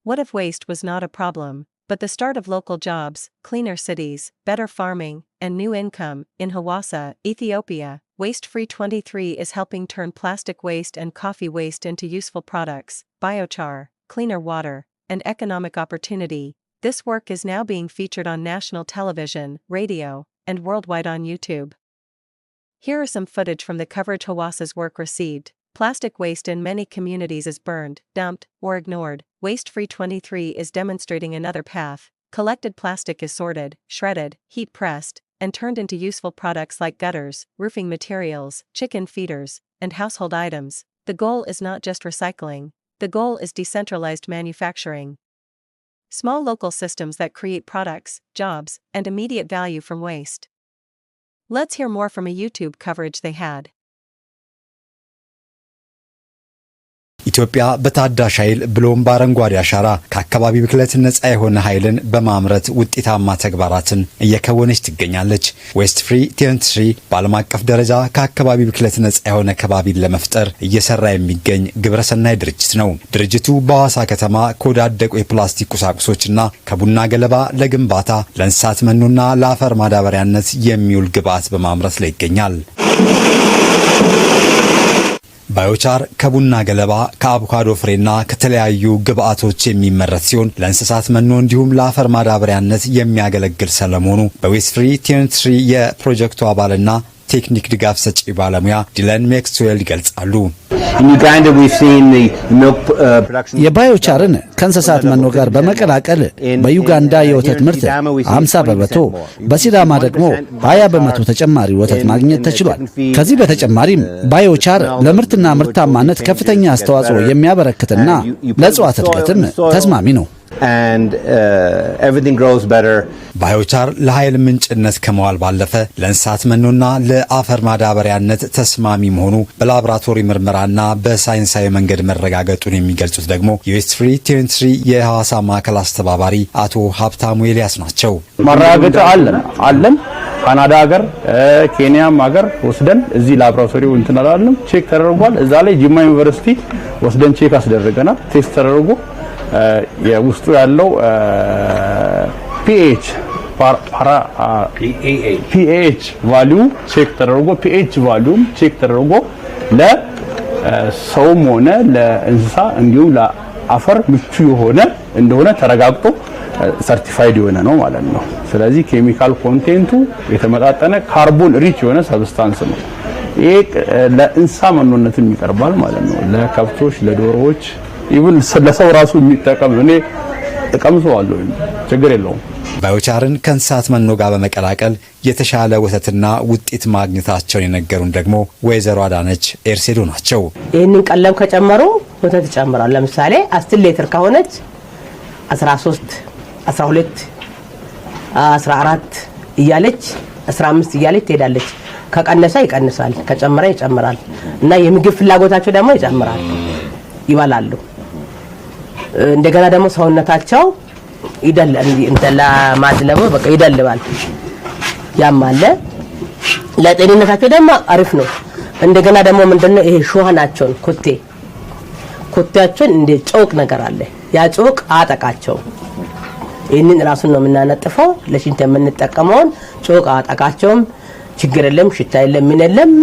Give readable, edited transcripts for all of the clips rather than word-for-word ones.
What if waste was not a problem, but the start of local jobs, cleaner cities, better farming, and new income? In Hawassa, Ethiopia, Waste-Free 23 is helping turn plastic waste and coffee waste into useful products, biochar, cleaner water, and economic opportunity. This work is now being featured on national television, radio, and worldwide on YouTube. Here are some footage from the coverage Hawassa's work received. Plastic waste in many communities is burned, dumped, or ignored. Waste-Free 23 is demonstrating another path. Collected plastic is sorted, shredded, heat-pressed, and turned into useful products like gutters, roofing materials, chicken feeders, and household items. The goal is not just recycling. The goal is decentralized manufacturing. Small local systems that create products, jobs, and immediate value from waste. Let's hear more from a YouTube coverage they had. ኢትዮጵያ በታዳሽ ኃይል ብሎም ባረንጓዴ አሻራ ከአካባቢ ብክለት ነፃ የሆነ ኃይልን በማምረት ውጤታማ ተግባራትን እየከወነች ትገኛለች። Waste-Free 23 በዓለም አቀፍ ደረጃ ከአካባቢ ብክለት ነፃ የሆነ ከባቢን ለመፍጠር እየሰራ የሚገኝ ግብረሰናይ ድርጅት ነው። ድርጅቱ በሐዋሳ ከተማ ከወዳደቁ የፕላስቲክ ቁሳቁሶችና ከቡና ገለባ ለግንባታ ለእንስሳት መኖና ለአፈር ማዳበሪያነት የሚውል ግብዓት በማምረት ላይ ይገኛል። ባዮቻር ከቡና ገለባ ከአቮካዶ ፍሬና ከተለያዩ ግብአቶች የሚመረት ሲሆን ለእንስሳት መኖ እንዲሁም ለአፈር ማዳበሪያነት የሚያገለግል ሰለሞኑ በዌስት-ፍሪ 23 የፕሮጀክቱ አባልና ቴክኒክ ድጋፍ ሰጪ ባለሙያ ዲለን ሜክስዌል ይገልጻሉ። In Uganda we've seen the milk production የባዮቻርን ከእንስሳት መኖ ጋር በመቀላቀል በዩጋንዳ የወተት ምርት 50% በሲዳማ ደግሞ 20% ተጨማሪ ወተት ማግኘት ተችሏል። ከዚህ በተጨማሪም ባዮቻር ለምርትና ምርታማነት ከፍተኛ አስተዋጽኦ የሚያበረክትና ለእጽዋት እድገትም ተስማሚ ነው። and everything grows better. ባዮቻር ለኃይል ምንጭነት ከመዋል ባለፈ ለእንስሳት መኖና ለአፈር ማዳበሪያነት ተስማሚ መሆኑ በላቦራቶሪ ምርመራና በሳይንሳዊ መንገድ መረጋገጡን የሚገልጹት ደግሞ የዌስት-ፍሪ 23 የሐዋሳ ማዕከል አስተባባሪ አቶ ሀብታሙ ኤልያስ ናቸው። ማረጋገጫ አለን ካናዳ ሀገር ኬንያም ሀገር ወስደን እዚህ ላቦራቶሪው እንትናላለን ቼክ ተደርጓል። እዛ ላይ ጂማ ዩኒቨርሲቲ ወስደን ቼክ አስደረገናል። ቴስት ተደርጎ የውስጡ ያለው pH ቫልዩ ቼክ ተደርጎ pH ቫልዩም ቼክ ተደርጎ ለሰውም ሆነ ለእንስሳ እንዲሁም ለአፈር ምቹ የሆነ እንደሆነ ተረጋግጦ ሰርቲፋይድ የሆነ ነው ማለት ነው። ስለዚህ ኬሚካል ኮንቴንቱ የተመጣጠነ ካርቦን ሪች የሆነ ሰብስታንስ ነው። ይሄ ለእንስሳ መኖነትም ይቀርባል ማለት ነው። ለከብቶች ለዶሮዎች ኢቭን ለሰው ራሱ የሚጠቀም እኔ ተቀምሰዋለሁ ችግር የለውም። ባዮቻርን ከእንስሳት መኖ ጋር በመቀላቀል የተሻለ ወተትና ውጤት ማግኘታቸውን የነገሩን ደግሞ ወይዘሮ አዳነች ኤርሴዶ ናቸው። ይሄንን ቀለም ከጨመሩ ወተት ይጨምራል። ለምሳሌ 10 ሊትር ከሆነች 13 12 14 እያለች 15 እያለች ትሄዳለች። ከቀነሰ ይቀንሳል፣ ከጨመረ ይጨምራል እና የምግብ ፍላጎታቸው ደግሞ ይጨምራል፣ ይበላሉ። እንደገና ደግሞ ሰውነታቸው እንተላ ማድለቡ በቃ ይደልባል። ያማለ ለጤንነታቸው ደግሞ አሪፍ ነው። እንደገና ደግሞ ምንድነው ይሄ ሾሃናቸውን ኮቴያቸውን እንደ ጮቅ ነገር አለ። ያ ጮቅ አጠቃቸው ይሄንን ራሱን ነው የምናነጥፈው። ለሽንት የምንጠቀመውን ጮቅ አጠቃቸውም ችግር የለም፣ ሽታ የለም፣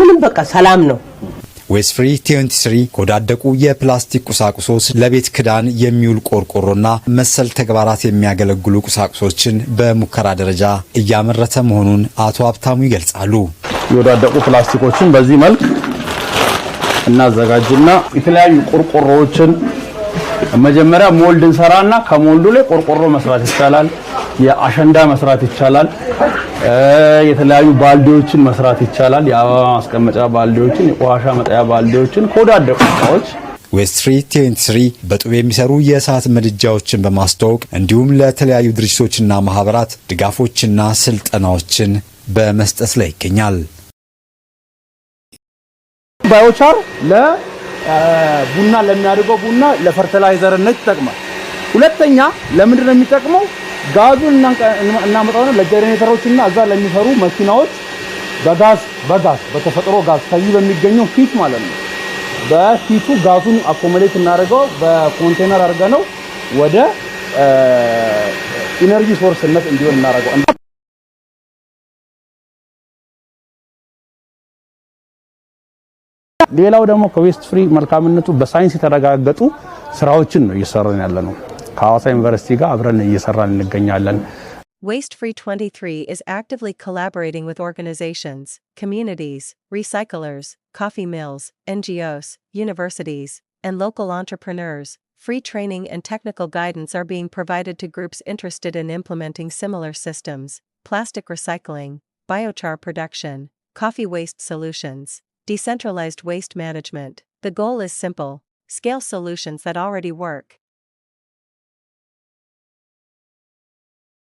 ምንም በቃ ሰላም ነው። Waste-Free 23 ከወዳደቁ የፕላስቲክ ቁሳቁሶች ለቤት ክዳን የሚውል ቆርቆሮና መሰል ተግባራት የሚያገለግሉ ቁሳቁሶችን በሙከራ ደረጃ እያመረተ መሆኑን አቶ ሀብታሙ ይገልጻሉ። የወዳደቁ ፕላስቲኮችን በዚህ መልክ እናዘጋጅና የተለያዩ ቆርቆሮዎችን መጀመሪያ ሞልድ እንሰራና ከሞልዱ ላይ ቆርቆሮ መስራት ይቻላል። የአሸንዳ መስራት ይቻላል። የተለያዩ ባልዲዎችን መስራት ይቻላል። የአበባ ማስቀመጫ ባልዲዎችን፣ የቆሻሻ መጣያ ባልዲዎችን ከወዳደቁ እቃዎች Waste-Free 23 በጡብ የሚሰሩ የእሳት ምድጃዎችን በማስተዋወቅ እንዲሁም ለተለያዩ ድርጅቶችና ማህበራት ድጋፎችና ስልጠናዎችን በመስጠት ላይ ይገኛል። ባዮቻር ለቡና ለሚያድገው ቡና ለፈርቲላይዘርነት ይጠቅማል። ሁለተኛ ለምንድነው የሚጠቅመው? ጋዙን እናመጣውና ለጀነሬተሮችና እዛ ለሚሰሩ መኪናዎች በጋዝ በተፈጥሮ ጋዝ ከዚህ በሚገኘው ሂት ማለት ነው። በሂቱ ጋዙን አኮሞዴት እናደርገው በኮንቴነር አድርገነው ወደ ኢነርጂ ሶርስነት እንዲሆን እናደርገው። ሌላው ደግሞ ከዌስት ፍሪ መልካምነቱ በሳይንስ የተረጋገጡ ስራዎችን ነው እየሰራን ያለነው። ከሐዋሳ ዩኒቨርሲቲ ጋር አብረን እየሰራን እንገኛለን። Waste Free 23 is actively collaborating with organizations, communities, recyclers, coffee mills, NGOs, universities, and local entrepreneurs. Free training and technical guidance are being provided to groups interested in implementing similar systems: plastic recycling, biochar production, coffee waste solutions, decentralized waste management. The goal is simple: scale solutions that already work.